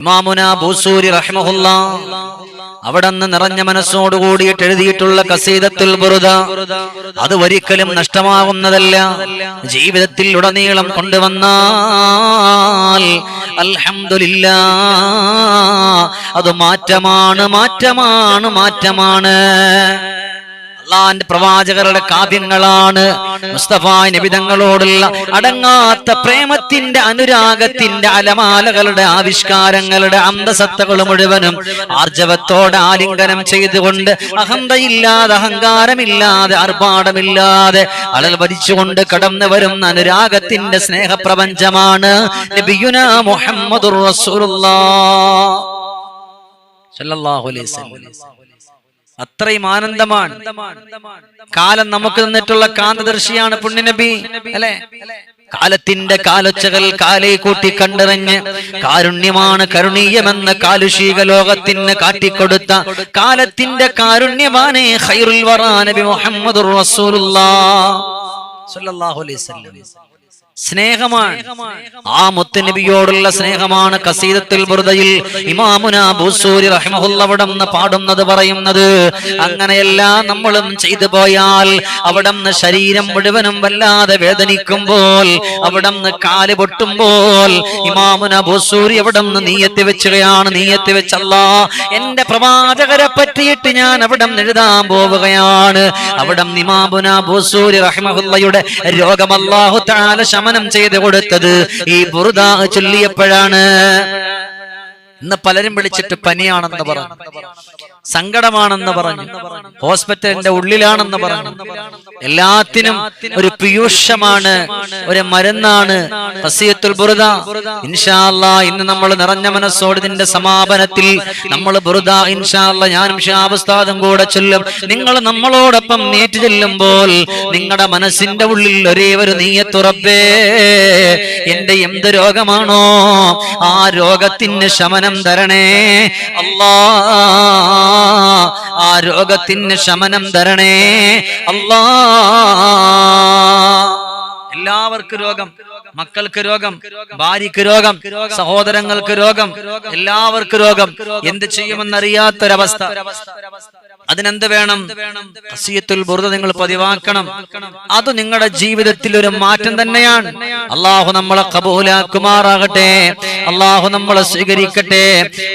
ഇമാമുന ബൂസൂരി റഹിമഹുല്ലാഹ് അവിടുന്ന് നിറഞ്ഞ മനസ്സോട് കൂടിയിട്ട് എഴുതിയിട്ടുള്ള ഖസീദത്തുൽ ബുർദ അത് ഒരിക്കലും നഷ്ടമാകുന്നതല്ല. ജീവിതത്തിൽ ഉടനീളം കൊണ്ടുവന്നാൽ അൽഹംദുലില്ലാഹ് അത് മാറ്റമാണ്. അള്ളാന്റെ പ്രവാചകരുടെ കാവ്യങ്ങളാണ്. മുസ്തഫ നബി തങ്ങളോടുള്ള അടങ്ങാത്ത പ്രേമത്തിന്റെ അനുരാഗത്തിന്റെ അലമാലകളുടെ ആവിഷ്കാരങ്ങളുടെ അന്തസത്തകൾ മുഴുവനും ആർജവത്തോടെ ആലിംഗനം ചെയ്തുകൊണ്ട് അഹന്തയില്ലാതെ അഹങ്കാരമില്ലാതെ ആർഭാടമില്ലാതെ അളൽ ഭരിച്ചുകൊണ്ട് കടന്നു വരുന്ന അനുരാഗത്തിന്റെ സ്നേഹപ്രപഞ്ചമാണ് നബിയുനാ മുഹമ്മദുർ റസൂലുള്ളാഹ് സ്വല്ലല്ലാഹു അലൈഹി വസല്ലം. അത്രയും ആനന്ദമാണ്. കാലം നമുക്ക് തന്നിട്ടുള്ള കാന്തദർശിയാണ് പുണ്യനബി അല്ലെ. കാലത്തിന്റെ കാലൊച്ചകൾ കാലേ കൂട്ടി കണ്ടെറിഞ്ഞ് കാരുണ്യമാണ് കരുണീയമെന്ന് കാലുഷീക ലോകത്തിന് കാട്ടിക്കൊടുത്ത കാലത്തിന്റെ കാരുണ്യവാനേ ഖൈറുൽ വറാ നബി മുഹമ്മദുർ റസൂലുള്ളാഹ് സ്വല്ലല്ലാഹു അലൈഹി വസല്ലം. സ്നേഹമാണ്, ആ മുത്തുനബിയോടുള്ള സ്നേഹമാണ് ഖസീദത്തുൽ ബുർദയിൽ ഇമാമുനാ ബൂസൂരി റഹിമഹുല്ലാഹ് അവിടുന്ന് പാടുന്നത് പറയുന്നത്. അങ്ങനെയെല്ലാം നമ്മളും ചെയ്തു പോയാൽ അവിടുന്ന് ശരീരം മുഴുവനും വല്ലാതെ വേദനിക്കുമ്പോൾ, അവിടുന്ന് കാല് പൊട്ടുമ്പോൾ ഇമാമുനാ ബൂസൂരി അവിടുന്ന് നീയത്ത് വെച്ചുകയാണ്. നീയത്ത് വെച്ചല്ലാ എന്റെ പ്രവാചകരെ പറ്റിയിട്ട് ഞാൻ അവിടുന്ന് എഴുതാൻ പോവുകയാണ്. അവിടുന്ന് ഇമാമുനാ ബൂസൂരി റഹിമഹുല്ലാഹയുടെ രോഗം അല്ലാഹു തആല ചെയ്തു കൊടുത്തത് ഈ ബുർദ ചൊല്ലിയപ്പോഴാണ്. ഇന്ന് പലരും വിളിച്ചിട്ട് പനിയാണെന്ന് പറഞ്ഞു, സങ്കടമാണെന്ന് പറഞ്ഞു, ഹോസ്പിറ്റലിന്റെ ഉള്ളിലാണെന്ന് പറഞ്ഞു. എല്ലാത്തിനും ഒരു പീയൂഷമാണ്, ഒരു മരുന്നാണ് ഖസീദത്തുൽ ബുർദ. ഇൻഷാ അല്ലാഹ് ഇന്ന് നമ്മൾ നിറഞ്ഞ മനസ്സോട് ഇതിന്റെ സമാപനത്തിൽ നമ്മൾ ബുർദ ഇൻഷാ അല്ലാഹ് ഞാനും ഷിഹാബ് ഉസ്താദും കൂടെ ചൊല്ലും. നിങ്ങൾ നമ്മളോടൊപ്പം നീറ്റ് ചെല്ലുമ്പോൾ നിങ്ങളുടെ മനസ്സിന്റെ ഉള്ളിൽ ഒരേ ഒരു നീയത്ത്, റബ്ബേ എന്റെ എന്ത് രോഗമാണോ ആ രോഗത്തിന് ശമനം തരണേ അല്ലാഹ്, ആ രോഗത്തിന് ശമനം തരണേ അല്ലാഹ്. എല്ലാവർക്കും രോഗം, മക്കൾക്ക് രോഗം, ഭാര്യക്ക് രോഗം, സഹോദരങ്ങൾക്ക് രോഗം, എല്ലാവർക്കും രോഗം. എന്ത് ചെയ്യുമെന്നറിയാത്തൊരവസ്ഥ. അതിനെന്ത് വേണം? ഖസീദത്തുൽ ബുർദ നിങ്ങൾ പതിവാക്കണം. അത് നിങ്ങളുടെ ജീവിതത്തിൽ ഒരു മാറ്റം തന്നെയാണ്. അല്ലാഹു നമ്മളെ ഖബൂലാക്കുമാറാകട്ടെ, അല്ലാഹു നമ്മളെ സ്വീകരിക്കട്ടെ,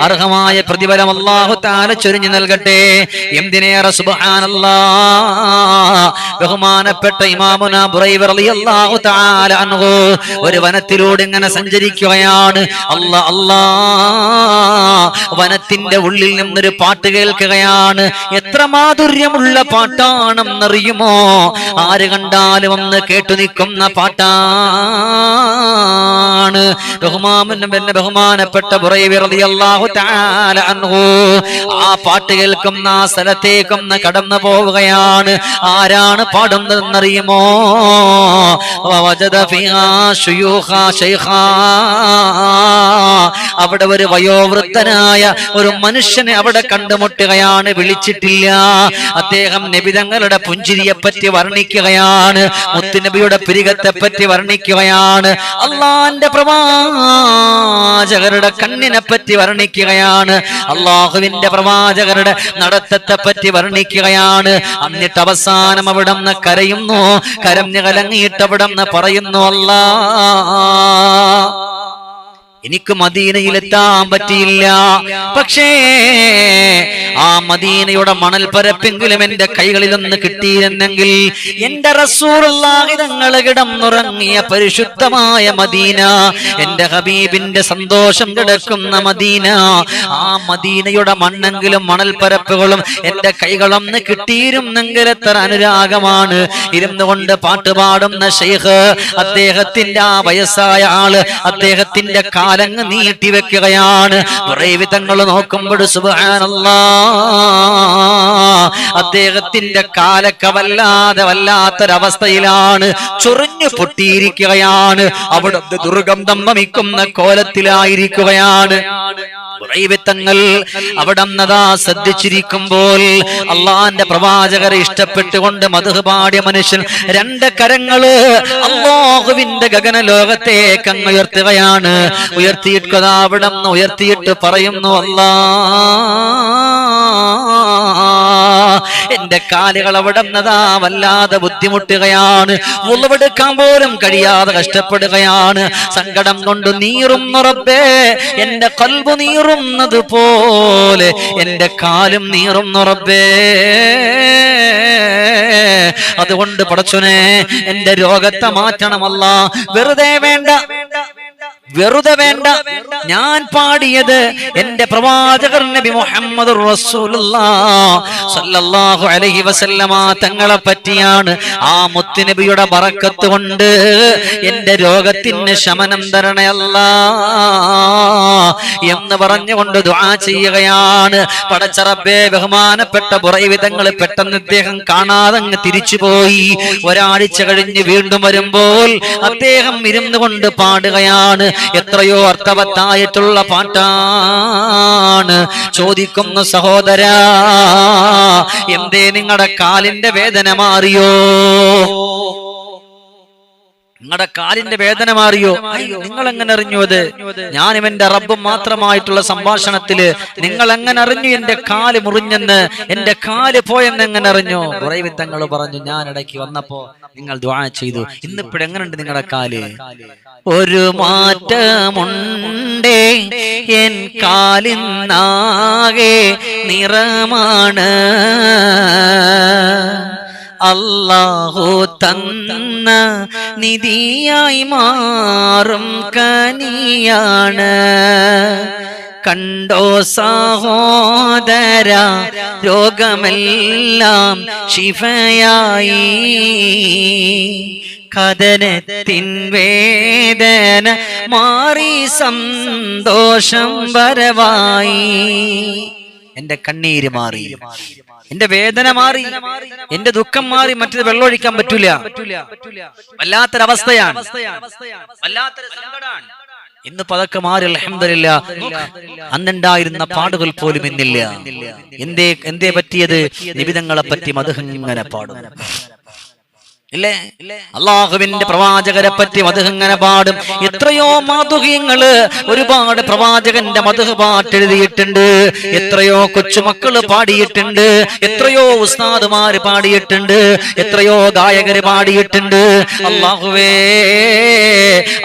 അർഹമായ പ്രതിഫലം അല്ലാഹു തആല ചൊരിഞ്ഞു നൽകട്ടെ. എന്തിനേറെ സുബ്ഹാനല്ലാഹ്, ബഹുമാനപ്പെട്ട ഇമാമുനാ ബുറൈവ റളിയല്ലാഹു തആല അൻഹു ഒരു വനത്തിലൂടെ ഇങ്ങനെ സഞ്ചരിക്കുകയാണ്. അല്ലാഹ് വനത്തിന്റെ ഉള്ളിൽ നിന്നൊരു പാട്ട് കേൾക്കുകയാണ്. എത്ര മാധുര്യമുള്ള പാട്ടാണെന്നറിയുമോ? ആര് കണ്ടാലും ഒന്ന് കേട്ടു നിൽക്കുന്ന പാട്ടാണ്. ബഹുമാനപ്പെട്ട ബുറൈവ റളിയല്ലാഹു തആല അൻഹു ആ പാട്ട് കേൾക്കുന്ന ആ സ്ഥലത്തേക്കും കടന്നു പോവുകയാണ്. ആരാണ് പാടുന്നതെന്നറിയുമോ? അവിടെ ഒരു വയോവൃദ്ധനായ ഒരു മനുഷ്യനെ അവിടെ കണ്ടുമുട്ടുകയാണ്. വിളിച്ചിട്ടില്ല. അദ്ദേഹം നബി തങ്ങളുടെ പുഞ്ചിരിയെ പറ്റി വർണ്ണിക്കുകയാണ്, മുത്തുനബിയുടെ പിരികത്തെ പറ്റി വർണ്ണിക്കുകയാണ്, അള്ളാന്റെ പ്രവാചകരുടെ കണ്ണിനെ പറ്റി വർണ്ണിക്കുകയാണ്, അള്ളാഹുവിന്റെ പ്രവാചകരുടെ നടത്തത്തെ പറ്റി വർണ്ണിക്കുകയാണ്. എന്നിട്ട് അവസാനം അവിടുന്ന് കരയുന്നു. കരഞ്ഞു കലങ്ങിയിട്ട് അവിടുന്ന് പറയുന്നു, അല്ലാഹ് എനിക്ക് മദീനയിലെത്താൻ പറ്റിയില്ല, പക്ഷേ ആ മദീനയുടെ മണൽപ്പരപ്പെങ്കിലും എന്റെ കൈകളിലൊന്ന് കിട്ടിയിരുന്നെങ്കിൽ എന്റെ റസൂലുള്ളാഹി തങ്ങൾ കിടന്നുറങ്ങിയ പരിശുദ്ധമായ മദീന, എന്റെ ഹബീബിന്റെ സന്തോഷം കിടക്കുന്ന മദീന, ആ മദീനയുടെ മണ്ണെങ്കിലും മണൽപ്പരപ്പുകളും എന്റെ കൈകളൊന്ന് കിട്ടിയിരുന്നെങ്കിൽ എത്ര അനുരാഗമാണ്. ഇരുന്നു കൊണ്ട് പാട്ടുപാടുന്ന ശൈഖ്, അദ്ദേഹത്തിന്റെ ആ വയസ്സായ ആള് അദ്ദേഹത്തിന്റെ കാലങ്ങ് നീട്ടിവെക്കുകയാണ്. തങ്ങൾ നോക്കുമ്പോൾ സുബ്ഹാനല്ലാഹ് അദ്ദേഹത്തിന്റെ കാലൊക്കെ വല്ലാത്തൊരവസ്ഥയിലാണ്, ചൊറിഞ്ഞു പൊട്ടിയിരിക്കുകയാണ്. അവിടെ ദുർഗന്ധം വമിക്കുന്ന കോലത്തിലായിരിക്കുകയാണ്. തങ്ങൾ അവിടന്നതാ ശ്രദ്ധിച്ചിരിക്കുമ്പോൾ അള്ളാന്റെ പ്രവാചകരെ ഇഷ്ടപ്പെട്ടുകൊണ്ട് മദ്ഹ് പാടിയ മനുഷ്യൻ രണ്ട് കരങ്ങള് അല്ലാഹുവിന്റെ ഗഗന ലോകത്തേക്ക് അങ്ങ് ഉയർത്തുകയാണ്. ഉയർത്തിയിട്ട് അവിടന്ന് ഉയർത്തിയിട്ട് പറയുന്നു, അല്ലാ എന്റെ കാലുകൾ അവിടന്നതാ വല്ലാതെ ബുദ്ധിമുട്ടുകയാണ്, ഉളവെടുക്കാൻ പോലും കഴിയാതെ കഷ്ടപ്പെടുകയാണ്. സങ്കടം കൊണ്ട് നീറുന്നു റബ്ബേ, എന്റെ ഖൽബ് നീറുന്നത് പോലെ എന്റെ കാലും നീറുന്നു റബ്ബേ. അതുകൊണ്ട് പടച്ചോനെ എന്റെ രോഗത്തെ മാറ്റണമല്ല. വെറുതെ വേണ്ട, വെറുതെ വേണ്ട. ഞാൻ പാടിയത് എന്റെ പ്രവാചകർ നബി മുഹമ്മദ് റസൂലുള്ളാഹി സ്വല്ലല്ലാഹു അലൈഹി വസല്ലമ തങ്ങളെ പറ്റിയാണ്. ആ മുത്തുനബിയുടെ ബറക്കത്ത് കൊണ്ട് എന്റെ രോഗത്തിന് ശമനം തരണേ അല്ലാ എന്ന് പറഞ്ഞുകൊണ്ട് ദുആ ചെയ്യുകയാണ്. പടച്ച റബ്ബേ, ബഹുമാനപ്പെട്ട ബുറൈവി തങ്ങൾ പെട്ടെന്ന് അദ്ദേഹം കാണാതെ അങ്ങ് തിരിച്ചുപോയി. ഒരാഴ്ച കഴിഞ്ഞ് വീണ്ടും വരുമ്പോൾ അദ്ദേഹം ഇരുന്നു കൊണ്ട് പാടുകയാണ്. എത്രയോ അർത്ഥവത്തായിട്ടുള്ള പാട്ടാണ്. ചോദിക്കുന്നു, സഹോദരാ, എന്തേ നിങ്ങളുടെ കാലിന്റെ വേദന മാറിയോ? നിങ്ങളുടെ കാലിന്റെ വേദന മാറിയോ? നിങ്ങൾ എങ്ങനെ അറിഞ്ഞു? അത് ഞാനും എന്റെ റബ്ബും മാത്രമായിട്ടുള്ള സംഭാഷണത്തില് നിങ്ങൾ എങ്ങനെ അറിഞ്ഞു എന്റെ കാല് മുറിഞ്ഞെന്ന്, എന്റെ കാല് പോയെന്ന് എങ്ങനെ അറിഞ്ഞു? ബുറൈവി തങ്ങൾ പറഞ്ഞു, ഞാൻ ഇടയ്ക്ക് വന്നപ്പോ നിങ്ങൾ ദുആ ചെയ്തു. ഇന്നിപ്പോഴെങ്ങനെയുണ്ട് നിങ്ങളുടെ കാല്? ഒരു മാറ്റമുണ്ടേ, എൻ കാലിന്നാകെ നിറമാണ്, അല്ലാഹു തന്ന നിധിയായി മാറും കനിയാണ്. കണ്ടോ സഹോദര, രോഗമെല്ലാം ശിഫയായി, കഥനത്തിൻ വേദന മാറി സന്തോഷം വരവായി. എന്റെ കണ്ണീര് മാറി, എന്റെ വേദന മാറി, എന്റെ ദുഃഖം മാറി. മറ്റത് വെള്ളമൊഴിക്കാൻ പറ്റൂല. വല്ലാത്തൊരവസ്ഥയാണ്, വല്ലാത്തൊരു സങ്കടമാണ്. ഇന്ന് പതൊക്കെ മാറി, അൽഹംദുലില്ലാ. അന്നുണ്ടായിരുന്ന പാടുകൾ പോലും ഇന്നില്ല. എന്തേ പറ്റിയത്? നിബിതങ്ങളെ പറ്റി മദ്ഹ് ഇങ്ങനെ പാടും ഇല്ലേ? അള്ളാഹുവിന്റെ പ്രവാചകരെ പറ്റി മദ്ഹ് ഇങ്ങനെ പാടും. എത്രയോ മാതുഹ്യങ്ങള് ഒരുപാട് പ്രവാചകന്റെ മദ്ഹ് പാട്ടെഴുതിയിട്ടുണ്ട്. എത്രയോ കൊച്ചുമക്കള് പാടിയിട്ടുണ്ട്. എത്രയോ ഉസ്താദുമാര് പാടിയിട്ടുണ്ട്. എത്രയോ ഗായകര് പാടിയിട്ടുണ്ട്. അള്ളാഹുവേ,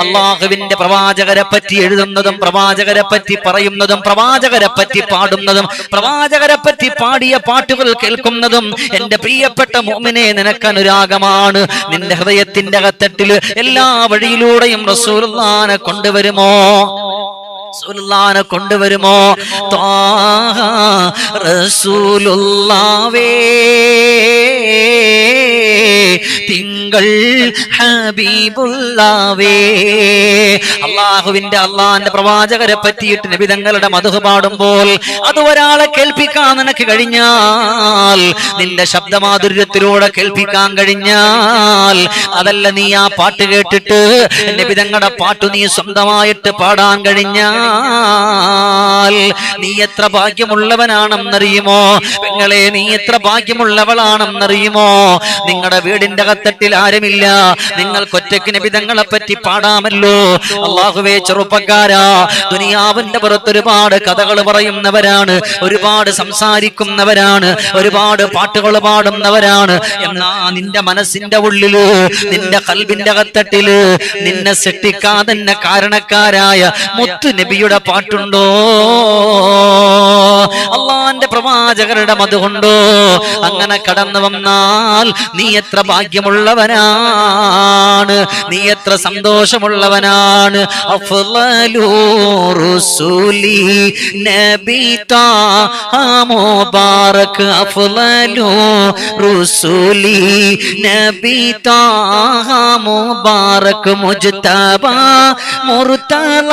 അള്ളാഹുവിന്റെ പ്രവാചകരെ പറ്റി എഴുതുന്നതും പ്രവാചകരെ പറ്റി പറയുന്നതും പ്രവാചകരെ പറ്റി പാടുന്നതും പ്രവാചകരെ പറ്റി പാടിയ പാട്ടുകൾ കേൾക്കുന്നതും എന്റെ പ്രിയപ്പെട്ട മുഅ്മിനേ, നിനക്കനുരാഗമാണ്. നിന്റെ ഹൃദയത്തിന്റെ അകത്തട്ടില് എല്ലാ വഴിയിലൂടെയും റസൂലുള്ളാഹിനെ കൊണ്ടുവരുമോ? റസൂലുള്ളാഹിനെ കൊണ്ടുവരുമോ? ത്വാഹ റസൂലുള്ളാഹേ തിങ്കൾ ഹബീബുള്ളാഹേ. അള്ളാന്റെ പ്രവാചകരെ പറ്റിയിട്ട് നബി തങ്ങളുടെ മദ്ഹ് പാടുമ്പോൾ അത് ഒരാളെ കേൾപ്പിക്കാൻ നിനക്ക് കഴിഞ്ഞാൽ, നിന്റെ ശബ്ദമാധുര്യത്തിലൂടെ കേൾപ്പിക്കാൻ കഴിഞ്ഞാൽ, അതല്ല നീ ആ പാട്ട് കേട്ടിട്ട് നബി തങ്ങളുടെ പാട്ട് നീ സ്വന്തമായിട്ട് പാടാൻ കഴിഞ്ഞാൽ, നീ എത്ര ഭാഗ്യമുള്ളവനാണെന്നറിയുമോ? പെങ്ങളെ, നീ എത്ര ഭാഗ്യമുള്ളവളാണെന്നറിയുമോ? നിങ്ങളുടെ വീടിന്റെ അകത്തട്ടിൽ ആരുമില്ല, നിങ്ങൾക്കൊറ്റയ്ക്ക് നബി തങ്ങളെ പറ്റി പാടാമല്ലോ. അല്ലാഹുവേ, ചെറുപ്പക്കാരാ, ദുനിയാവിന്റെ പുറത്ത് ഒരുപാട് കഥകൾ പറയുന്നവരാണ്, ഒരുപാട് സംസാരിക്കുന്നവരാണ്, ഒരുപാട് പാട്ടുകൾ പാടുന്നവരാണ്. എന്നാ നിന്റെ മനസ്സിന്റെ ഉള്ളില്, നിന്റെ ഖൽബിന്റെ അകത്തട്ടില് നിന്നെ സൃഷ്ടിക്കാതെ കാരണക്കാരായ മുത്തു നബിയുടെ പാട്ടുണ്ടോ? അള്ളാന്റെ പ്രവാചകരുടെ മദ്ഹുണ്ടോ? അങ്ങനെ കടന്നു വന്നാൽ നീ എത്ര ഭാഗ്യമുള്ളവനാണ്, നീ എത്ര സന്തോഷമുള്ളവനാണ്. അഫ്ളലു റസൂലി നബി താഹ മുബാറക്, അഫ്ളലു റസൂലി നബി താഹ മുബാറക്, മുജ്തബ മുർത്തള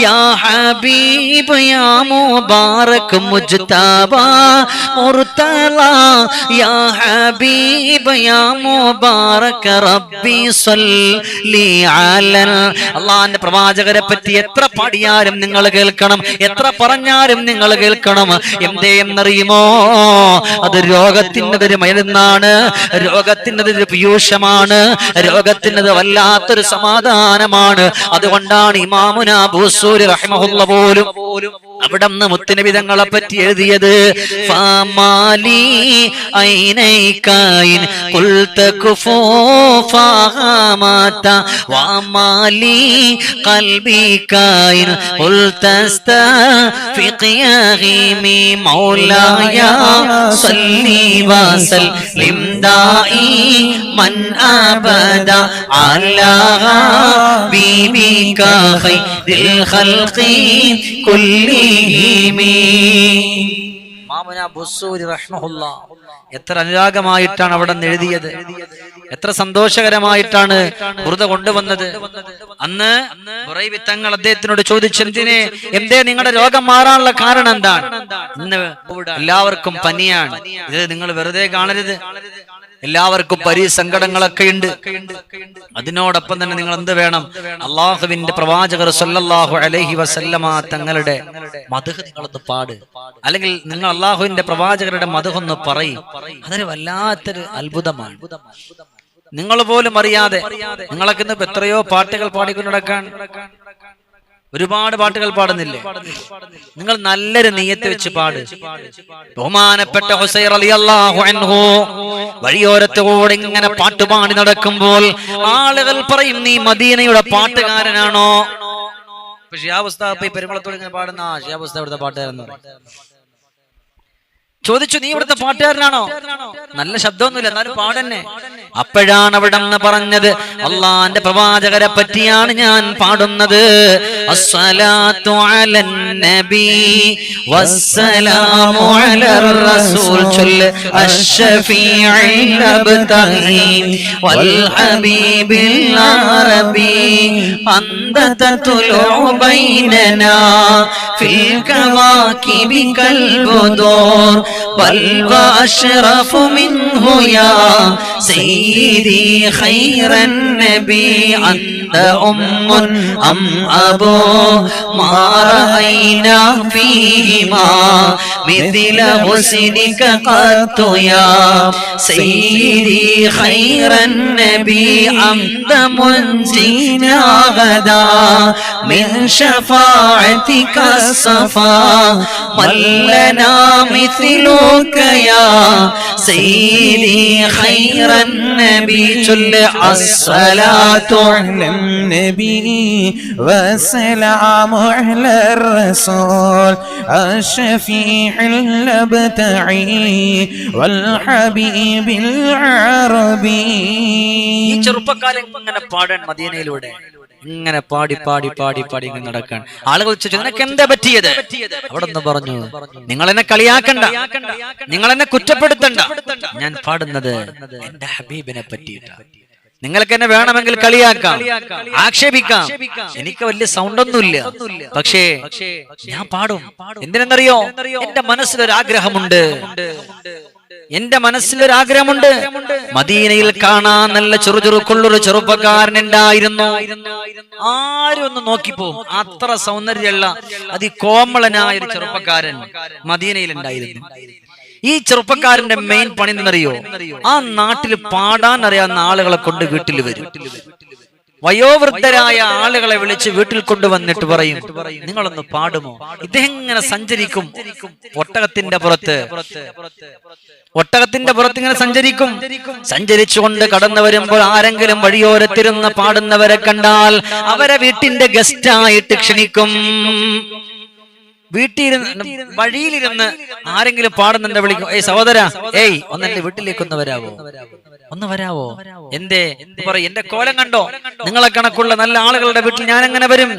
യാ ഹബീബ് യാ മുബാറക് മുജ്തബ മുർത്തള യാ ഹബീബ് യാ മുബാറക് റബ്ബി സ്വല്ലി അലൽ. അല്ലാഹുവിന്റെ പ്രവാചകരെ പറ്റി എത്ര പാടിയാലും നിങ്ങൾ കേൾക്കണം, എത്ര പറഞ്ഞാലും നിങ്ങൾ കേൾക്കണം. എന്തേ എന്നറിയുമോ? അത് രോഗത്തിനതൊരു മരുന്നാണ്, രോഗത്തിനതൊരു പീയൂഷമാണ്, രോഗത്തിനത് വല്ലാത്തൊരു സമാധാനമാണ്. അതുകൊണ്ടാണ് ഇമാമുന ബൂസൂരി റഹിമഹുള്ള പോലും അവിടുന്ന് മുത്തുനബി തങ്ങളെ പറ്റി എഴുതിയത് ഫമാലി ഐനൈകൈൻ ഖുൽത കുഫൂഫാമാത വമാലി ഖൽബികൈൻ ഖുൽതസ്തഫിഖിയഹി മൗലായ സല്ലി വസല്ലിം ദായി മൻ അബദ അലാ ബിബിക ഖൈറിൽ ഖൽഖി കുല്ലി. എത്ര അനുരാഗമായിട്ടാണ് അവിടെ എഴുതിയത്, എത്ര സന്തോഷകരമായിട്ടാണ് ബുർദ കൊണ്ടുവന്നത്. അന്ന് ബുറൈബി തങ്ങൾ അദ്ദേഹത്തിനോട് ചോദിച്ചു, എന്തേ നിങ്ങളുടെ രോഗം മാറാനുള്ള കാരണം എന്താണ്? ഇന്ന് എല്ലാവർക്കും പനിയാണ്, ഇത് നിങ്ങൾ വെറുതെ കാണരുത്, എല്ലാവർക്കും സങ്കടങ്ങളൊക്കെ ഉണ്ട്. അതിനോടൊപ്പം തന്നെ നിങ്ങൾ എന്ത് വേണം? അള്ളാഹുവിന്റെ പ്രവാചകർ സല്ലല്ലാഹു അലൈഹി വസല്ലമ തങ്ങളുടെ മദ്ഹ് നിങ്ങളൊന്ന് പാട്, അല്ലെങ്കിൽ നിങ്ങൾ അള്ളാഹുവിന്റെ പ്രവാചകരുടെ മദ്ഹ് ഒന്ന് പറയും. അതൊരു വല്ലാത്തൊരു അത്ഭുതമാണ്. നിങ്ങൾ പോലും അറിയാതെ നിങ്ങളൊക്കെ ഇന്ന് എത്രയോ പാട്ടുകൾ പാടിക്കൊണ്ട് നടക്കാൻ, ഒരുപാട് പാട്ടുകൾ പാടുന്നില്ലേ? നിങ്ങൾ നല്ലൊരു നിയ്യത്ത് വെച്ച് പാട്. ബഹുമാനപ്പെട്ട ഹുസൈൻ റളിയല്ലാഹു അൻഹു വഴിയോരത്തോടെ ഇങ്ങനെ പാട്ടുപാടി നടക്കുമ്പോൾ ആളുകൾ പറയും, നീ മദീനയുടെ പാട്ടുകാരനാണോ? ഷിഹാബ് ഉസ്താദ് പെരുമ്പളത്തോട് ഇങ്ങനെ പാടുന്ന ഷിഹാബ് ഉസ്താദ് ഇവിടുത്തെ പാട്ടുകാരൻ ചോദിച്ചു, നീ ഇവിടുത്തെ പാട്ടുകാരനാണോ? നല്ല ശബ്ദമൊന്നുമില്ല, എന്നാലും പാടന്നെ. അപ്പോഴാണ് അവിടെ നിന്ന് പറഞ്ഞത്, അള്ളാന്റെ പ്രവാചകരെ പറ്റിയാണ് ഞാൻ പാടുന്നത്. അസ്സലാത്തു അലൻ നബി വസ്സലാമു അലർ റസൂൽ ചൊല്ല് അശ്ശഫീഇൽ അബ്തഹി വൽ ഹബീബിൽ അറബി അന്ത തത്ലു ബൈനനാ ഫിൽ കവാകിബി കൽ ബുദൂർ بل وأشرف منه يا سيدي خير النبي أنت أم أم أبو ما رأينا فيهما مثل حسنك قط يا سيدي خير النبي أنت منجينا غدا من شفاعتك الصفا من لنا مثلك يا سيدي خير النبي صل الصلاة على النبي والسلام على الرسول الشفيع الابتعي والحبيب العربي. ഈ ചെറുപ്പക്കാരൻ ഇങ്ങനെ പാടാൻ മദീനയിലൂടെ ഇങ്ങനെ പാടി പാടി പാടി പാടി ഇങ്ങനെ നടക്കാൻ. ആളുകൾ ചോദിച്ചു, നിനക്ക് എന്താ പറ്റിയത്? അവിടെ നിന്ന് പറഞ്ഞു, നിങ്ങൾ എന്നെ കളിയാക്കണ്ട, നിങ്ങൾ എന്നെ കുറ്റപ്പെടുത്തണ്ട, ഞാൻ പാടുന്നത് എന്റെ ഹബീബിനെ പറ്റിയിട്ടാണ്. നിങ്ങൾക്ക് എന്നെ വേണമെങ്കിൽ കളിയാക്കാം, ആക്ഷേപിക്കാം, എനിക്ക് വലിയ സൗണ്ട് ഒന്നുമില്ല, പക്ഷേ ഞാൻ പാടും. എന്തിനെന്നറിയോ? എന്റെ മനസ്സിലൊരാഗ്രഹമുണ്ട്, എന്റെ മനസ്സിലൊരാഗ്രഹമുണ്ട്. മദീനയിൽ കാണാൻ നല്ല ചെറുചെറുക്കുള്ളൊരു ചെറുപ്പക്കാരനുണ്ടായിരുന്നു. ആരും ഒന്ന് നോക്കിപ്പോവും, അത്ര സൗന്ദര്യമുള്ള അതികോമളനായ ഒരു ചെറുപ്പക്കാരൻ മദീനയിൽ ഉണ്ടായിരുന്നു. ഈ ചെറുപ്പക്കാരന്റെ മെയിൻ പണി എന്നറിയോ? ആ നാട്ടിൽ പാടാൻ അറിയാവുന്ന ആളുകളെ കൊണ്ട് വീട്ടിൽ വരും. വയോവൃദ്ധരായ ആളുകളെ വിളിച്ച് വീട്ടിൽ കൊണ്ടുവന്നിട്ട് പറയും, നിങ്ങളൊന്ന് പാടുമോ? ഇദ്ദേഹം ഇങ്ങനെ സഞ്ചരിക്കും ഒട്ടകത്തിന്റെ പുറത്ത്, ഒട്ടകത്തിന്റെ പുറത്ത് ഇങ്ങനെ സഞ്ചരിക്കും. സഞ്ചരിച്ചുകൊണ്ട് കടന്നു വരുമ്പോൾ ആരെങ്കിലും വഴിയോരത്തിരുന്ന് പാടുന്നവരെ കണ്ടാൽ അവരെ വീട്ടിന്റെ ഗസ്റ്റ് ആയിട്ട് ക്ഷണിക്കും. വഴിയിലിരുന്ന് ആരെങ്കിലും പാടുന്നുണ്ട്, വിളിക്കും, ഏയ് സഹോദര, ഏയ് ഒന്നെന്റെ വീട്ടിലേക്കൊന്ന് വരാവോ? ഒന്ന് വരാവോ? എന്തേ പറയും, എന്റെ കോലം കണ്ടോ? നിങ്ങളെ കണക്കുള്ള നല്ല ആളുകളുടെ വീട്ടിൽ ഞാൻ എങ്ങനെ വരും?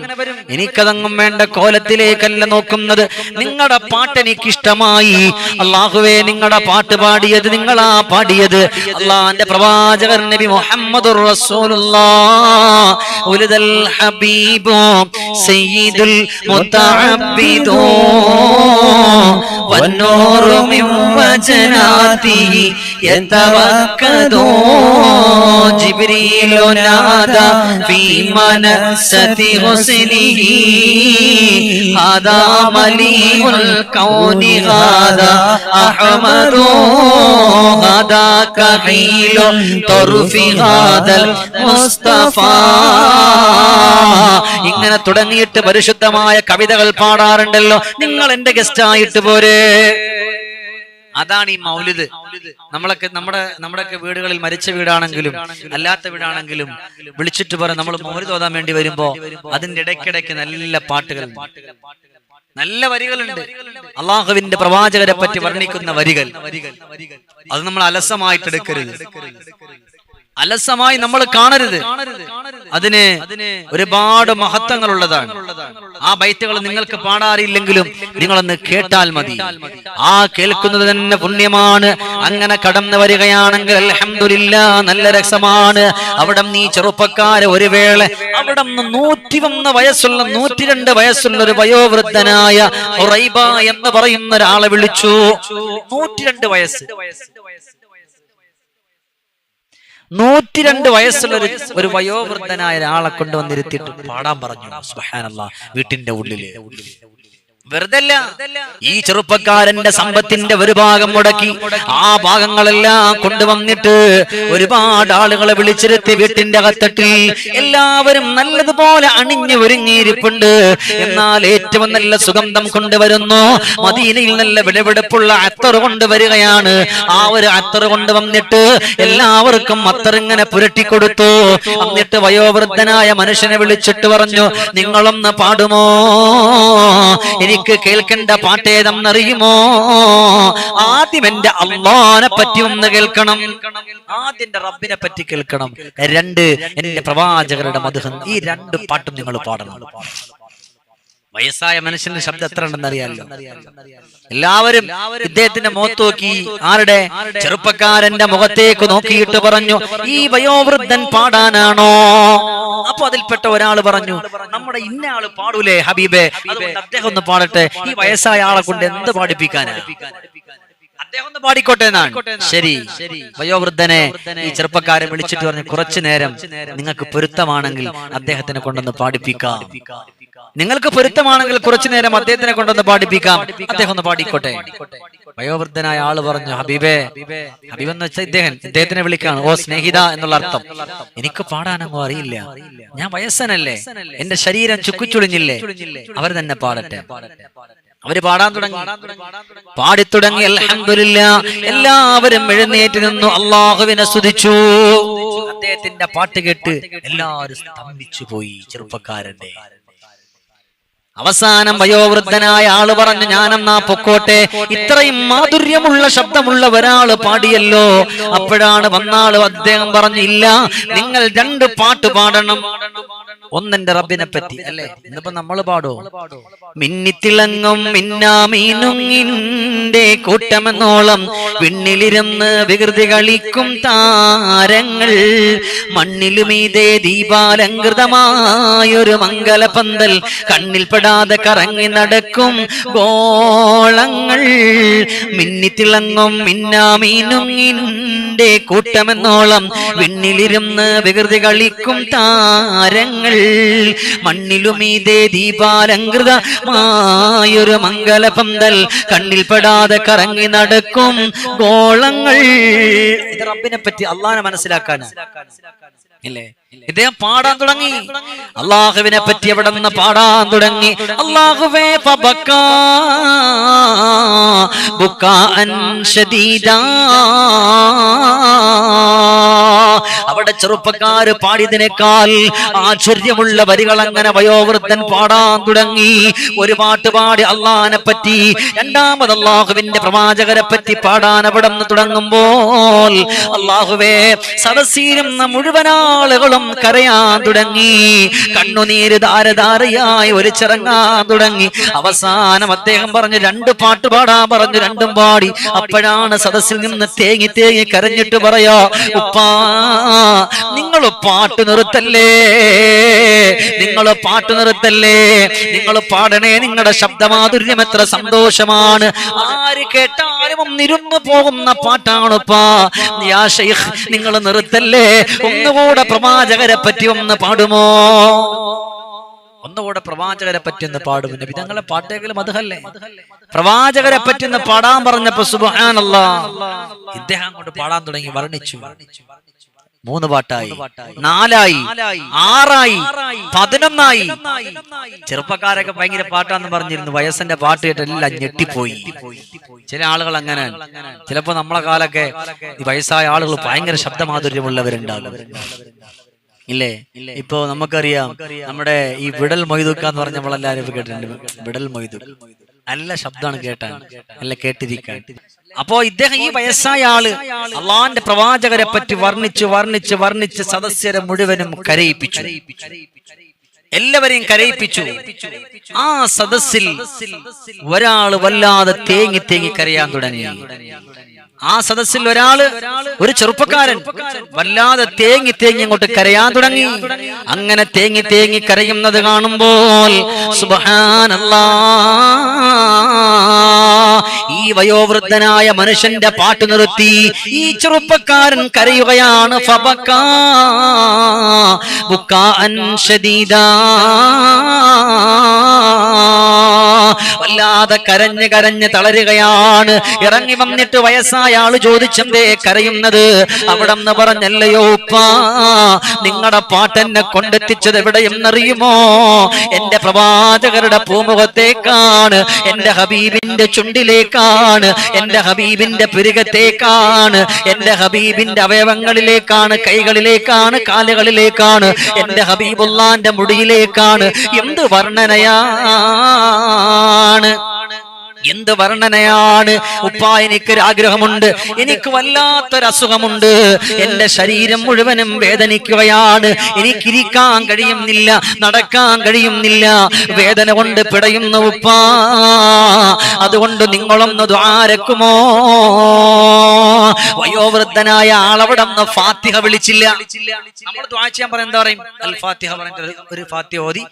എനിക്കതങ്ങും വേണ്ട, കോലത്തിലേക്കല്ല നോക്കുന്നത്. നിങ്ങളുടെ പാട്ട് എനിക്കിഷ്ടമായി. അല്ലാഹുവേ, നിങ്ങളുടെ പാട്ട് പാടിയത് നിങ്ങളാ പാടിയത്. അള്ളാന്റെ പ്രവാചകർ നബി മുഹമ്മദുർ റസൂലുള്ളാഹ് ഉലദൽ ഹബീബു സയ്യിദുൽ മുതഅബ്ബിദു വന്നൂറു മിൻ വജനാതിഹി യതവക്കദു ജിബ്രീലു നാദാ ഫീ മനസതി ഹുസ്നിഹി ഹാദാ മലീഉൽ കൗനി ഹാദാ അഹ്മദു ഹാദാ കഹീലു തർഫി ഹാദൽ മുസ്തഫ. ഇങ്ങനെ തുടങ്ങിയിട്ട് പരിശുദ്ധമായ കവിതകൾ പാടാറുണ്ടല്ലോ. നിങ്ങൾ എന്റെ ഗസ്റ്റ് ആയിട്ട് പോരെ. അതാണ് ഈ മൗലിദ്. നമ്മുടെയൊക്കെ വീടുകളിൽ മരിച്ച വീടാണെങ്കിലും അല്ലാത്ത വീടാണെങ്കിലും വിളിച്ചിട്ട് പറ നമ്മൾ മൗലിദ് ഓതാൻ വേണ്ടി വരുമ്പോ അതിന്റെ ഇടയ്ക്കിടയ്ക്ക് നല്ല പാട്ടുകൾ, നല്ല വരികളുണ്ട്. അള്ളാഹുവിന്റെ പ്രവാചകരെ പറ്റി വർണ്ണിക്കുന്ന വരികൾ. അത് നമ്മൾ അലസമായിട്ട് എടുക്കരുത്, അലസമായി നമ്മൾ കാണരുത്. അതിന് ഒരുപാട് മഹത്വങ്ങളുള്ളതാണ്. ആ ബൈത്തുകൾ നിങ്ങൾക്ക് പാടാറില്ലെങ്കിലും നിങ്ങളൊന്ന് കേട്ടാൽ മതി. ആ കേൾക്കുന്നത് തന്നെ പുണ്യമാണ്. അങ്ങനെ കടന്നു വരികയാണെങ്കിൽ അൽഹംദുലില്ലാഹ്, നല്ല രസമാണ്. അവിടെ നീ ചെറുപ്പക്കാരെ ഒരു വേള അവിടെ 101 വയസ്സുള്ള 102 വയസ്സുള്ള ഒരു വയോവൃദ്ധനായ ഹുറൈബ എന്ന് പറയുന്ന ഒരാളെ വിളിച്ചു. 102 വയസ്സ്, 102 വയസ്സുള്ള ഒരു വയോവൃദ്ധനായ ഒരാളെ കൊണ്ടുവന്നിരുത്തിയിട്ട് പാടാൻ പറഞ്ഞു. സുബ്ഹാനല്ലാഹ്. വീട്ടിന്റെ ഉള്ളില് വെറുതല്ല, ഈ ചെറുപ്പക്കാരന്റെ സമ്പത്തിന്റെ ഒരു ഭാഗം മുടക്കി ആ ഭാഗങ്ങളെല്ലാം കൊണ്ടുവന്നിട്ട് ഒരുപാട് ആളുകളെ വിളിച്ചിരുത്തി വീട്ടിന്റെ അകത്തട്ടിൽ എല്ലാവരും നല്ലതുപോലെ അണിഞ്ഞു ഒരുങ്ങിയിരിപ്പുണ്ട്. എന്നാൽ ഏറ്റവും നല്ല സുഗന്ധം കൊണ്ടുവരുന്നു. മദീനയിൽ നല്ല വിലപിടിപ്പുള്ള അത്തർ കൊണ്ടുവരികയാണ്. ആ ഒരു അത്തർ കൊണ്ടുവന്നിട്ട് എല്ലാവർക്കും അത്തറിങ്ങനെ പുരട്ടിക്കൊടുത്തു. എന്നിട്ട് വയോവൃദ്ധനായ മനുഷ്യനെ വിളിച്ചിട്ട് പറഞ്ഞു, നിങ്ങളൊന്ന് പാടുമോ? എനിക്ക് കേൾക്കേണ്ട പാട്ടേതെന്നറിയുമോ? ആദ്യം എന്റെ അല്ലാഹനെ പറ്റി ഒന്ന് കേൾക്കണം, ആദ്യം എന്റെ റബ്ബിനെ പറ്റി കേൾക്കണം, 2 എന്റെ പ്രവാചകരുടെ മദ്ഹ്. ഈ 2 പാട്ടും നിങ്ങൾ പാടണം. വയസ്സായ മനുഷ്യന്റെ ശബ്ദം എത്ര ഉണ്ടെന്ന് അറിയാമല്ലോ. എല്ലാവരും ഇദ്ദേഹത്തിന്റെ മുഖത്ത് നോക്കി, ആരുടെ? ചെറുപ്പക്കാരന്റെ മുഖത്തേക്ക് നോക്കിയിട്ട് പറഞ്ഞു, ഈ വയോവൃദ്ധൻ പാടാനാണോ? അപ്പൊ അതിൽപ്പെട്ട ഒരാൾ പറഞ്ഞു, നമ്മുടെ ഇന്ന ആള് പാടൂലേ ഹബീബേ, അതുകൊണ്ട് അദ്ദേഹം ഒന്ന് പാടട്ടെ. ഈ വയസ്സായ ആളെ കൊണ്ട് എന്ത് പാടിപ്പിക്കാനാ? അദ്ദേഹം ഒന്ന് പാടിക്കോട്ടെ എന്നാണ്. ശരി, വയോവൃദ്ധനെ ഈ ചെറുപ്പക്കാരൻ വിളിച്ചിട്ട് പറഞ്ഞു, കുറച്ചു നേരം നിങ്ങൾക്ക് പൊരുത്തമാണെങ്കിൽ അദ്ദേഹത്തിനെ കൊണ്ടൊന്ന് പാടിപ്പിക്കാം. നിങ്ങൾക്ക് പൊരുത്തമാണെങ്കിൽ കുറച്ചു നേരം അദ്ദേഹത്തിനെ കൊണ്ടൊന്ന് പാടിപ്പിക്കാം, അദ്ദേഹം ഒന്ന് പാടിക്കോട്ടെ. വയോവൃദ്ധനായ ആള് പറഞ്ഞു, ഹബീബേ, ഹബീബ് എന്ന് വെച്ചാൽ ഇദ്ദേഹത്തിനെ വിളിക്കാണ്. ഓ സ്നേഹിത എന്നുള്ള അർത്ഥം. എനിക്ക് പാടാനങ്ങോ അറിയില്ല, ഞാൻ വയസ്സനല്ലേ, എന്റെ ശരീരം ചുക്കുചുളിഞ്ഞില്ലേ, അവർ തന്നെ പാടട്ടെ. അവര് പാടാൻ തുടങ്ങി. പാടിത്തുടങ്ങി. അൽഹംദുലില്ലാഹ്, എല്ലാവരും എഴുന്നേറ്റ് നിന്നു, അല്ലാഹുവിനെ സ്തുതിച്ചു. അദ്ദേഹത്തിന്റെ പാട്ട് കേട്ട് എല്ലാവരും സ്തംഭിച്ചു പോയി. ചെറുപ്പക്കാരന്റെ അവസാനം വയോവൃദ്ധനായ ആള് പറഞ്ഞു, ഞാനെന്നാ പൊക്കോട്ടെ, ഇത്രയും മാധുര്യമുള്ള ശബ്ദമുള്ള ഒരാള് പാടിയല്ലോ. അപ്പോഴാണ് വന്നാള് അദ്ദേഹം പറഞ്ഞു, ഇല്ല, നിങ്ങൾ 2 പാട്ട് പാടണം. ഒന്നെന്റെ റബ്ബിനെ പറ്റി അല്ലേ, ഇന്നിപ്പോ നമ്മൾ പാടോ? മിന്നിത്തിളങ്ങും മിന്നാമീനുങ്ങിന്റെ കൂട്ടമെന്നോളം വിണ്ണിലിരുന്ന് വികൃതി കളിക്കും താരങ്ങൾ, മണ്ണിലുമീതേ ദീപാലങ്കൃതമായൊരു മംഗലപന്തൽ, കണ്ണിൽപ്പെടാതെ കറങ്ങി നടക്കും ഗോളങ്ങൾ. മിന്നിത്തിളങ്ങും മിന്നാമീനുങ്ങിന്റെ കൂട്ടമെന്നോളം വിണ്ണിലിരുന്ന് വികൃതി കളിക്കും താരങ്ങൾ, മണ്ണിലുമീതേ ദീപാലങ്കൃതമായൊരു മംഗലപന്തൽ, കണ്ണിൽപ്പെടാതെ കറങ്ങി നടക്കും ഗോളങ്ങൾ. ഇത് റബ്ബിനെ പറ്റി, അള്ളാഹനെ മനസ്സിലാക്കാൻ ഇല്ലേ? ഇദ്ദേഹം പാടാൻ തുടങ്ങി. അള്ളാഹുവിനെ പറ്റി എവിടെ നിന്ന് പാടാൻ തുടങ്ങി. അല്ലാഹുവേ ഫബക്കാ ബുക്കാഅൻ ശദീദാ, അവിടെ ചെറുപ്പക്കാര് പാടിയതിനേക്കാൾ ആശ്ചര്യമുള്ള വരികൾ അങ്ങനെ വയോവൃദ്ധൻ പാടാൻ തുടങ്ങി. ഒരു പാട്ട് പാടി അള്ളാഹിനെ പറ്റി, രണ്ടാമത് അള്ളാഹുവിന്റെ പ്രവാചകരെ പറ്റി പാടാൻ അവിടെ നിന്ന് തുടങ്ങുമ്പോൾ അള്ളാഹുവേ, സദസ്സിരുന്ന മുഴുവൻ ആളുകളും കരയാൻ തുടങ്ങി. കണ്ണുനീര് ധാരധാരയായി ഒലിച്ചിറങ്ങാൻ തുടങ്ങി. അവസാനം അദ്ദേഹം പറഞ്ഞു, 2 പാട്ട് പാടാൻ പറഞ്ഞു. 2ഉം പാടി. അപ്പോഴാണ് സദസ്സിൽ നിന്ന് തേങ്ങി തേങ്ങി കരഞ്ഞിട്ട് പറയാ, ഉപ്പാ നിങ്ങൾ പാട്ട് നിർത്തല്ലേ, നിങ്ങൾ പാട്ട് നിർത്തല്ലേ, നിങ്ങൾ പാടണേ, നിങ്ങളുടെ ശബ്ദമാധുര്യം എത്ര സന്തോഷമാണ്, ആര് കേട്ടാലും ഒന്നിരുന്നു പോകുന്ന പാട്ടാണുപ്പാ. യാ ശൈഖ്, നിങ്ങൾ നിർത്തല്ലേ, ഒന്നുകൂടെ പ്രവാചകരെ പറ്റി ഒന്ന് പാടുമോ, ഒന്നുകൂടെ പ്രവാചകരെ പറ്റി ഒന്ന് പാടും. നബി തങ്ങളെ പാട്ടേക്കലും അതല്ലേ, പ്രവാചകരെ പറ്റി ഒന്ന് പാടാൻ പറഞ്ഞപ്പോ സുബ്ഹാനല്ലാഹ്, ഇദ്ദേഹം കൊണ്ട് പാടാൻ തുടങ്ങി. വർണ്ണിച്ചു. 3 പാട്ടായി, 4ആയി, 6ആയി, 11ആയി. ചെറുപ്പക്കാരൊക്കെ ഭയങ്കര പാട്ടാന്ന് പറഞ്ഞിരുന്നു. വയസ്സിന്റെ പാട്ട് കേട്ട് എല്ലാം ഞെട്ടിപ്പോയി. ചില ആളുകൾ അങ്ങനെ, ചിലപ്പോ നമ്മളെ കാലൊക്കെ ഈ വയസ്സായ ആളുകൾ ഭയങ്കര ശബ്ദമാധുര്യമുള്ളവരുണ്ടാകും, ഇല്ലേ? ഇപ്പൊ നമുക്കറിയാം, നമ്മുടെ ഈ വിടൽ മൊയ്തുക്ക എന്ന് പറഞ്ഞ നമ്മളെല്ലാരും കേട്ടിട്ടുണ്ട്. വിടൽ മൊയ്തുക്ക നല്ല ശബ്ദമാണ് കേട്ടാൻ, നല്ല കേട്ടിരിക്കാൻ. അപ്പോ ഇദ്ദേഹം, ഈ വയസ്സായ ആള്, അള്ളാന്റെ പ്രവാചകരെ പറ്റി വർണ്ണിച്ച് വർണ്ണിച്ച് വർണ്ണിച്ച് സദസ്യരെ മുഴുവനും കരയിപ്പിച്ചു, എല്ലാവരെയും കരയിപ്പിച്ചു. ആ സദസ്സിൽ ഒരാള് വല്ലാതെ തേങ്ങി തേങ്ങി കരയാൻ തുടങ്ങി. ആ സദസ്സിൽ ഒരു ചെറുപ്പക്കാരൻ വല്ലാതെ തേങ്ങി തേങ്ങി അങ്ങോട്ട് കരയാൻ തുടങ്ങി. അങ്ങനെ തേങ്ങി തേങ്ങി കരയുന്നത് കാണുമ്പോൾ സുബ്ഹാനല്ലാഹ്, ഈ വയോവൃദ്ധനായ മനുഷ്യന്റെ പാട്ട് നിർത്തി ഈ ചെറുപ്പക്കാരൻ കരയുകയാണ്. ഫബക്കാ ബുക്കാഅൻ ശദീദാ, വല്ലാതെ കരഞ്ഞ് കരഞ്ഞ് തളരുകയാണ്. ഇറങ്ങി വന്നിട്ട് വയസ്സായ ആള് ചോദിച്ചെന്തേ കരയുന്നത്? അവിടെ നിന്ന് പറഞ്ഞല്ലയോ ഉപ്പാ, നിങ്ങളുടെ പാട്ടെന്നെ കൊണ്ടെത്തിച്ചത് എവിടെയെന്നറിയുമോ? എന്റെ പ്രവാചകരുടെ പൂമുഖത്തേക്കാണ്, എന്റെ ഹബീബിന്റെ ചുണ്ടിലേക്കാണ്, എന്റെ ഹബീബിന്റെ പുരികത്തേക്കാണ്, എന്റെ ഹബീബിന്റെ അവയവങ്ങളിലേക്കാണ്, കൈകളിലേക്കാണ്, കാലുകളിലേക്കാണ്, എന്റെ ഹബീബുള്ളാന്റെ മുടിയിലേക്കാണ്. എന്ത് വർണ്ണനയാണ്, എന്ത് വർണ്ണനയാണ് ഉപ്പാ. എനിക്കൊരാഗ്രഹമുണ്ട്, എനിക്ക് വല്ലാത്തൊരസുഖമുണ്ട്, എന്റെ ശരീരം മുഴുവനും വേദനിക്കുകയാണ്, എനിക്കിരിക്കാൻ കഴിയുന്നില്ല, നടക്കാൻ കഴിയുന്നില്ല, വേദന കൊണ്ട് പിടയുന്നു ഉപ്പാ. അതുകൊണ്ട് നിങ്ങളൊന്ന് ദുആരക്കുമോ? വയോവൃദ്ധനായ ആളവിടെ നിന്ന് ഫാത്തിഹ വിളിച്ചില്ല. നമ്മൾ ദുആ ചെയ്യാൻ പറയാൻ എന്താ പറയും? അൽ ഫാത്തിഹ പറഞ്ഞിട്ട് ഒരു ഫാത്തിഹ ഓതി.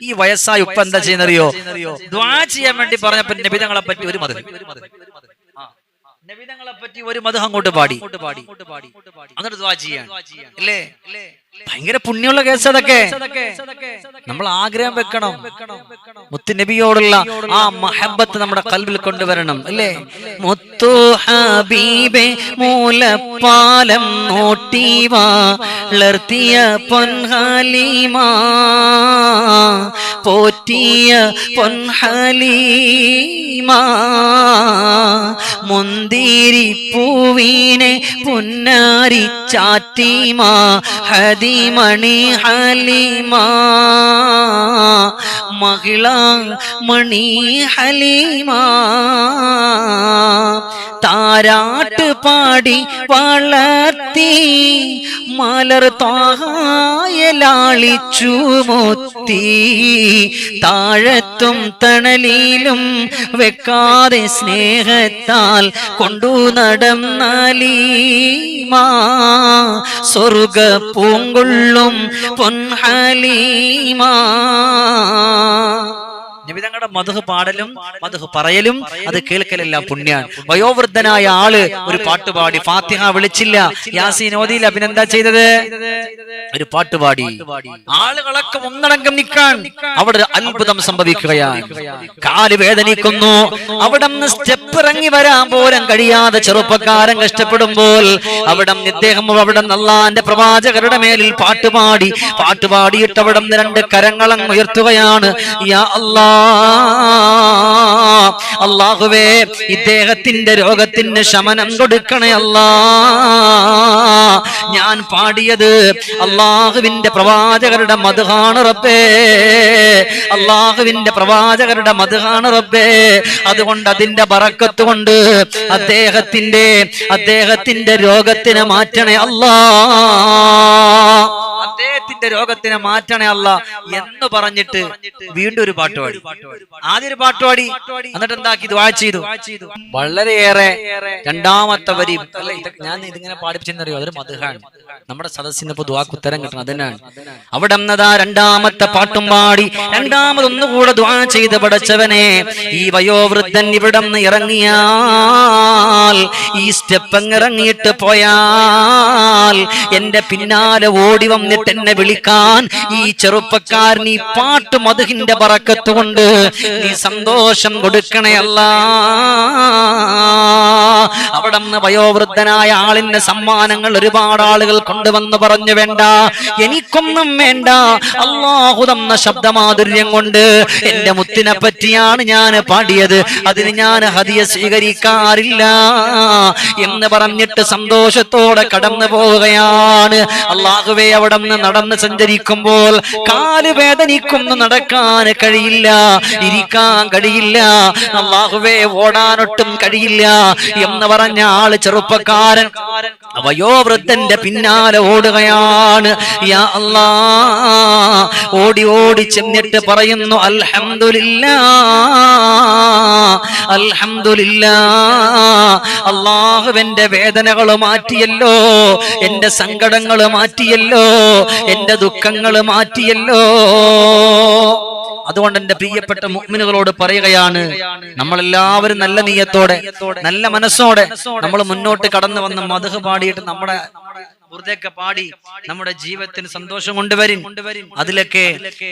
ഈ വയസ്സായ ഉപ്പ എന്താ ചെയ്യുന്നറിയോ? ദുആ ചെയ്യാൻ വേണ്ടി പറഞ്ഞപ്പോ നബിതങ്ങളെ പറ്റി ഒരു മദ്ഹ്, നബിതങ്ങളെ പറ്റി ഒരു മദ്ഹ് അങ്ങോട്ട് പാടി, എന്നിട്ട് ദുആ ചെയ്യാൻ, അല്ലേ? ഭയങ്കര പുണ്യമുള്ള കേസ് അതൊക്കെ. നമ്മൾ ആഗ്രഹം വെക്കണം, മുത്തു നബിയോടുള്ള ആ മഹബത്ത് നമ്മുടെ ഖൽബിൽ കൊണ്ടുവരണം, അല്ലേ? മുത്തു ഹബീബേ മൂലപ്പാലം നോട്ടി വളർത്തിയ പൊൻഹലീമ, പോറ്റിയ പൊൻഹലീമ, മുന്തിരി പൂവിനെ പുന്നാരി ചാറ്റിമ, ഹദിമണി ഹലീമ, മഹിള മണി ഹലീമ, താരാട്ട് പാടി വളർത്തി മലർ തായലാളിച്ചു മുത്തി, താഴത്തും തണലിലും വെക്കാതെ സ്നേഹത്താൽ കൊണ്ടു നടന്നലീമ, സ്വർഗ പൂങ്കൊള്ളും പൊൻഹലീമ. നബിതങ്ങളുടെ മദ്ഹ് പാടലും മദ്ഹ് പറയലും അത് കേൾക്കലെല്ലാം പുണ്യാണ്. വയോവൃദ്ധനായ ആള് ഒരു പാട്ടുപാടി, ഫാത്തിഹ വിളിച്ചില്ല, യാസീൻ ഓതിയില്ല, പിന്നെന്താ ചെയ്തത്? ഒരു പാട്ടുപാടി. ആളുകളൊക്കെ ഒന്നടങ്കം നിൽക്കാൻ അവിടെ അത്ഭുതം സംഭവിക്കുകയാണ്. കാല് വേദനിക്കുന്നു, അവിടെ നിന്ന് സ്റ്റെപ്പ് ഇറങ്ങി വരാൻ പോലും കഴിയാതെ ചെറുപ്പക്കാരൻ കഷ്ടപ്പെടുമ്പോൾ അവിടെ ഇദ്ദേഹം അവിടെ അല്ലാഹുവിന്റെ പ്രവാചകരുടെ മേലിൽ പാട്ടുപാടിയിട്ട് അവിടെ 2 കരങ്ങളും ഉയർത്തുകയാണ്. യാ അല്ലാഹ്, അല്ലാഹുവേ ഇദ്ദേഹത്തിന്റെ രോഗത്തിന് ശമനം കൊടുക്കണേ അല്ലാ. ഞാൻ പാടിയത് അല്ലാഹുവിന്റെ പ്രവാചകരുടെ മദ്ഹാണ് റബ്ബേ, അല്ലാഹുവിന്റെ പ്രവാചകരുടെ മദ്ഹാണ് റബ്ബേ. അതുകൊണ്ട് അതിന്റെ ബറക്കത്ത് കൊണ്ട് അദ്ദേഹത്തിന്റെ രോഗത്തിനെ മാറ്റണേ അല്ലാ, അദ്ദേഹത്തിന്റെ രോഗത്തിനെ മാറ്റണേ അല്ലാ എന്ന് പറഞ്ഞിട്ട് വീണ്ടും ഒരു പാട്ട് പാടി. ആദ്യം ഒരു പാട്ട് പാടി, എന്നിട്ട് എന്താക്കി ദുആ ചെയ്തു. വളരെയേറെ രണ്ടാമത്തെ വരി അല്ല, ഞാൻ ഇതിങ്ങനെ പാടിപ്പിച്ചെന്നറിയോ, അതൊരു മദ്ഹാണ്. നമ്മുടെ സദസ്സിന് ഇപ്പൊ ദുആക്ക് ഉത്തരം കിട്ടണം, അതിനാണ്. അവിടെ എന്നതാ രണ്ടാമത്തെ പാട്ടും പാടി രണ്ടാമതൊന്നുകൂടെ ദുആ ചെയ്ത്, പടച്ചവനെ ഈ വയോവൃദ്ധൻ ഇവിടെ നിന്ന് ഇറങ്ങിയാൽ, ഈ സ്റ്റെപ്പ് ഇറങ്ങിയിട്ട് പോയാൽ എന്റെ പിന്നാലെ ഓടി വന്നിട്ട് എന്നെ വിളിക്കാൻ ഈ ചെറുപ്പക്കാരൻ ഈ പാട്ട് മദ്ഹിന്റെ ബറക്കത്ത് കൊണ്ട് നീ സന്തോഷം കൊടുക്കണേ അല്ലാ. അവിടെ നിന്ന് വയോവൃദ്ധനായ ആളിന്റെ സമ്മാനങ്ങൾ ഒരുപാട് ആളുകൾ കൊണ്ടുവന്ന് പറഞ്ഞു, വേണ്ട എനിക്കൊന്നും വേണ്ട, അല്ലാഹു തന്ന ശബ്ദമാധുര്യം കൊണ്ട് എന്റെ മുത്തിനെ പറ്റിയാണ് ഞാൻ പാടിയത്, അതിന് ഞാൻ ഹദിയ സ്വീകരിക്കാറില്ല എന്ന് പറഞ്ഞിട്ട് സന്തോഷത്തോടെ കടന്നു പോവുകയാണ്. അല്ലാഹുവേ അവിടെ നിന്ന് നടന്ന് സഞ്ചരിക്കുമ്പോൾ കാല് വേദനിക്കുന്നു, നടക്കാൻ കഴിയില്ല, ഇരിക്കാൻ കഴിയില്ല, അല്ലാഹുവേ ഓടാനൊട്ടും കഴിയില്ല എന്ന് പറഞ്ഞ ആള് ചെറുപ്പക്കാരൻ വയോവൃദ്ധന്റെ പിന്നാലെ ഓടുകയാണ്. യാ അല്ലാ, ഓടി ഓടി ചെന്നിട്ട് പറയുന്നു, അൽഹംദുലില്ലാ അൽഹംദുലില്ലാ, അല്ലാഹുവിന്റെ വേദനകൾ മാറ്റിയല്ലോ, എന്റെ സങ്കടങ്ങൾ മാറ്റിയല്ലോ, എന്റെ ദുഃഖങ്ങൾ മാറ്റിയല്ലോ. അതുകൊണ്ട് എന്റെ പ്രിയപ്പെട്ട മുഅ്മിനുകളോട് പറയുകയാണ്, നമ്മളെല്ലാവരും നല്ല നിയ്യത്തോടെ നല്ല മനസ്സോടെ നമ്മൾ മുന്നോട്ട് കടന്നു വന്ന് മദ്ഹ് പാടിയിട്ട് നമ്മുടെ ബുർദയൊക്കെ പാടി നമ്മുടെ ജീവിതത്തിന് സന്തോഷം കൊണ്ടുവരും. അതിലൊക്കെ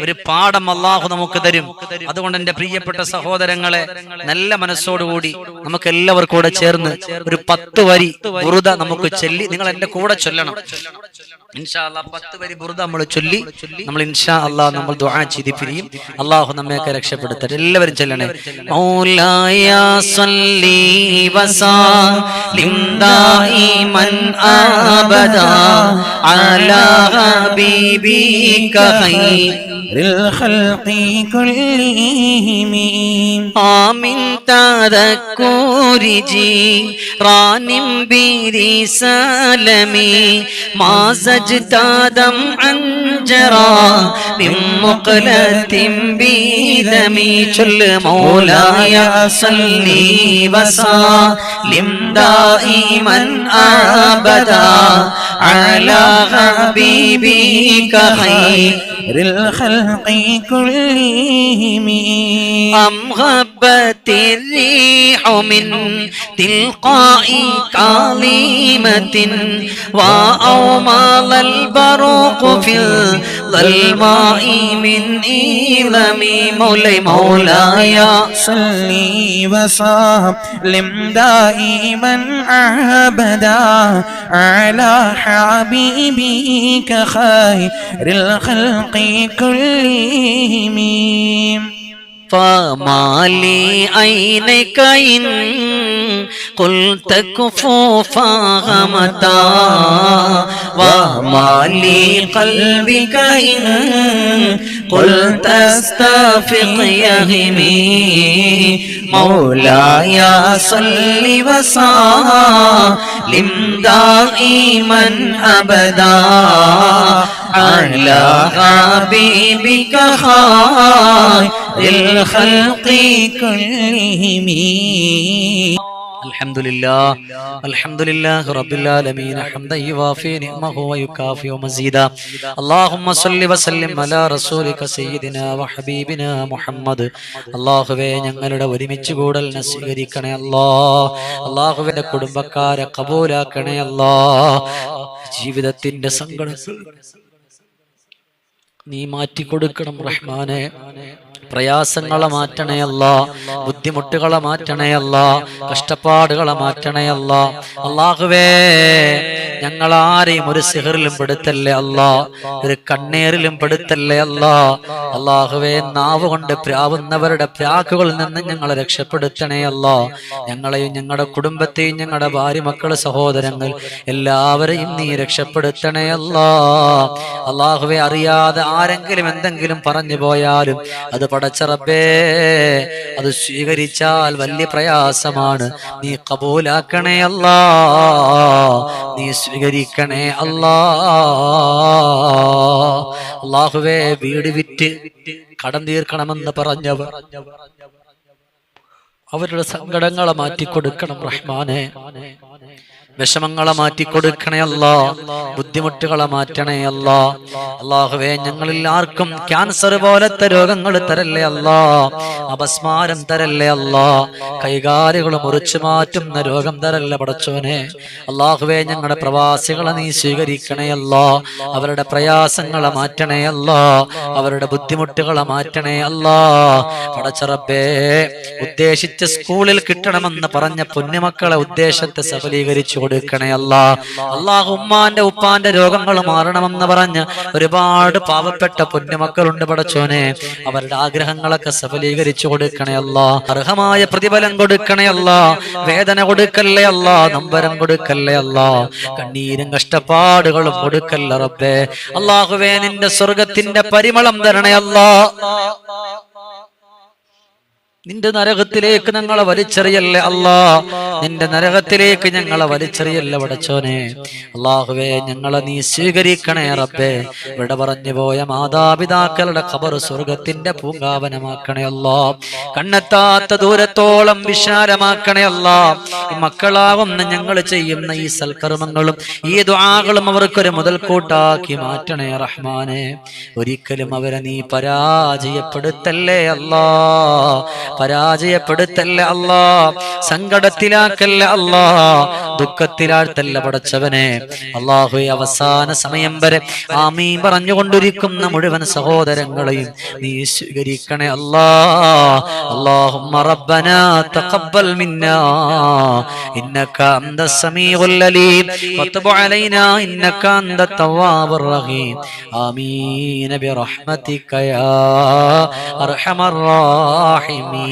ഒരു പാഠം അല്ലാഹു നമുക്ക് തരും. അതുകൊണ്ട് എന്റെ പ്രിയപ്പെട്ട സഹോദരങ്ങളെ, നല്ല മനസ്സോടുകൂടി നമുക്ക് എല്ലാവർക്കും കൂടെ ചേർന്ന് ഒരു 10 വരി ബുർദ നമുക്ക് ചൊല്ലി, നിങ്ങൾ എന്റെ കൂടെ ചൊല്ലണം ഇൻഷാ അല്ലാഹ്. 10 വരി ബുർദ നമ്മൾ ചൊല്ലി നമ്മൾ ഇൻഷാ അല്ലാഹ് നമ്മൾ ദുആ ചെയ്ത് പിരിയും. അല്ലാഹു നമ്മയൊക്കെ രക്ഷപ്പെടുത്തട്ടെ. എല്ലാവരും ചൊല്ലണേ. മൗലായ സല്ലി വസല്ലിം ദായിമൻ അബദാ അലാ ഹബീബിക ഖൈറിൽ ഖൽഖി കുല്ലിഹിം ആമിൻ തദക്കുരി ജീറാനിം ബിരിസലമി മാ സജ്ദാദം അൻജറാ മിൻ മുഖലത്തിൻ ബിദമി ചൊല്ല്. മൗലായ സല്ലി വസല്ലിം ദായിമൻ അബദാ അലാ ഹബീബിക ഖൈറിൽ ഖൽഖി കുല്ലിഹിം അം ഹബ്ബത്തിർ റീഹു മിൻ തിൽഖാഇ കാലിമത്തിൻ വാ ഔമാലൽ ബറുഖു ഫിൽ ളൽമാഇ മിൻ ഇളമി. മൗലായ സല്ലി വസല്ലിം ദായിമൻ അബദാ അലാ ഹബീബിക ഖൈറിൽ ഖൽഖി കുല്ലിഹിം فما لي عينيك إن قلت كفوفا غمتا وما لي قلبك إن قلت استفق يهمي. مولاي صل وسلم دائما أبدا على حبيبك خير الخلق كلهم. الحمد لله رب العالمين حمدا يوافي نعمه ويكافئ مزيدا. اللهم صل وسلم على رسولك سيدنا وحبيبنا محمد. അല്ലാഹുവേ, ഞങ്ങളുടെ ഒരുമിച്ച് കൂടലിനെ സ്വീകരിക്കണേ അല്ലാ. അല്ലാഹുവിന്റെ കുടുംബക്കാരെ കബൂലാക്കണേ അല്ലാ. ജീവിതത്തിന്റെ സങ്കടങ്ങൾ നീ മാറ്റിക്കൊടുക്കണം റഹ്മാനെ. പ്രയാസങ്ങളെ മാറ്റണേ അല്ലാ, ബുദ്ധിമുട്ടുകളെ മാറ്റണേ അല്ലാ, കഷ്ടപ്പാടുകളെ മാറ്റണേ അല്ലാ. അല്ലാഹുവേ ഞങ്ങളാരെയും ഒരു സിഹറിലും പെടുത്തല്ലേ അല്ലാ, ഒരു കണ്ണേറിലും പെടുത്തല്ലേ അല്ലാ. അല്ലാഹുവേ നാവ് കൊണ്ട് പ്രാവുന്നവരുടെ പ്രാക്കുകളിൽ നിന്ന് ഞങ്ങളെ രക്ഷപ്പെടുത്തണേ അല്ലാ. ഞങ്ങളെയും ഞങ്ങളുടെ കുടുംബത്തെയും ഞങ്ങളുടെ ഭാര്യ മക്കള് സഹോദരങ്ങൾ എല്ലാവരെയും നീ രക്ഷപ്പെടുത്തണേ അല്ലാ. അല്ലാഹുവേ അറിയാതെ ആരെങ്കിലും എന്തെങ്കിലും പറഞ്ഞു പോയാലും അത് പടച്ച റബ്ബേ അത് സ്വീകരിച്ചാൽ വലിയ പ്രയാസമാണ്. നീ കബൂലാക്കണേ അല്ലാ, നീ സ്വീകരിക്കണേ അല്ലാ. അല്ലാഹുവേ വീട് വിറ്റ് കടം തീർക്കണമെന്ന് പറഞ്ഞവർ അവരുടെ സങ്കടങ്ങളെ മാറ്റിക്കൊടുക്കണം റഹ്മാനെ, വിഷമങ്ങളെ മാറ്റിക്കൊടുക്കണേ അല്ലാ, ബുദ്ധിമുട്ടുകളെ മാറ്റണേ അല്ലാ. അല്ലാഹുവേ ഞങ്ങളിൽ ആർക്കും ക്യാൻസർ പോലത്തെ രോഗങ്ങൾ തരല്ലേ അല്ലാ, അപസ്മാരം തരല്ലേ അല്ലാ, കൈകാലുകൾ മുറിച്ചു മാറ്റുന്ന രോഗം തരല്ലേ പടച്ചോനെ. അല്ലാഹുവേ ഞങ്ങളുടെ പ്രവാസികളെ നീ സ്വീകരിക്കണേ അല്ലാ, അവരുടെ പ്രയാസങ്ങളെ മാറ്റണേ അല്ലാ, അവരുടെ ബുദ്ധിമുട്ടുകളെ മാറ്റണേ അല്ലാ. പടച്ച റബ്ബേ ഉദ്ദേശിച്ച സ്കൂളിൽ കിട്ടണമെന്ന് പറഞ്ഞ പൊന്നുമക്കളെ ഉദ്ദേശത്തെ സഫലീകരിച്ചു കൊടുക്കണേ അല്ലാ. അല്ലാഹു ഉമ്മാന്റെ ഉപ്പാന്റെ രോഗങ്ങൾ മാറണമെന്ന് പറഞ്ഞ് ഒരുപാട് പാവപ്പെട്ട പൊന്നുമക്കളുണ്ട് പടച്ചോനെ, അവരുടെ ആഗ്രഹങ്ങളൊക്കെ സഫലീകരിച്ചു കൊടുക്കണേ അല്ലാ. അർഹമായ പ്രതിഫലം കൊടുക്കണേ അല്ലാ, വേദന കൊടുക്കല്ലേ അല്ലാ, നമ്പരം കൊടുക്കല്ലേ അല്ലാ, കണ്ണീരും കഷ്ടപ്പാടുകളും കൊടുക്കല്ല റബ്ബേ. അല്ലാഹുവേ നിന്റെ സ്വർഗത്തിന്റെ പരിമളം തരണേ അല്ലാ. നിന്റെ നരകത്തിലേക്ക് ഞങ്ങളെ വലിച്ചെറിയല്ലേ അല്ലാ, നിന്റെ നരകത്തിലേക്ക് ഞങ്ങളെ വലിച്ചെറിയല്ലേ പടച്ചോനെ. അല്ലാഹുവേ ഞങ്ങളെ നീ സ്വീകരിക്കണേ റബ്ബേ. ഇവിടെ പറഞ്ഞു പോയ മാതാപിതാക്കളുടെ ഖബർ സ്വർഗത്തിന്റെ പൂങ്കാവനമാക്കണേ അല്ലാ, കണ്ണെത്താത്ത ദൂരത്തോളം വിശാലമാക്കണേ അല്ലാ. ഈ മക്കളാവുന്ന ഞങ്ങൾ ചെയ്യുന്ന ഈ സൽക്കർമ്മങ്ങളും ഈ ദുആകളും അവർക്കൊരു മുതൽക്കൂട്ടാക്കി മാറ്റണേ റഹ്മാനെ. ഒരിക്കലും അവരെ നീ പരാജയപ്പെടുത്തല്ലേ അല്ലാ, പരാജയപ്പെടുത്തല്ല അല്ലാ, സങ്കടത്തിലാക്കല്ല അല്ലാ, ദുഃഖത്തിലാഴ്ത്തല്ല പടച്ചവനെ. അല്ലാഹു അവസാന സമയം വരെ ആമീൻ പറഞ്ഞുകൊണ്ടിരിക്കുന്ന മുഴുവൻ സഹോദരങ്ങളെയും നീ സ്വീകരിക്കണേ അല്ലാ. അല്ലാഹുമ്മ റബ്ബനാ തഖബ്ബൽ മിന്നാ ഇന്നക അൻതസ് സമീഉൽ അലീം വതുബ് അലൈനാ ഇന്നക അൻതത് തവ്വാബുർ റഹീം. ആമീൻ ബിറഹ്മതിക യാ അർഹമർ റഹീമീൻ.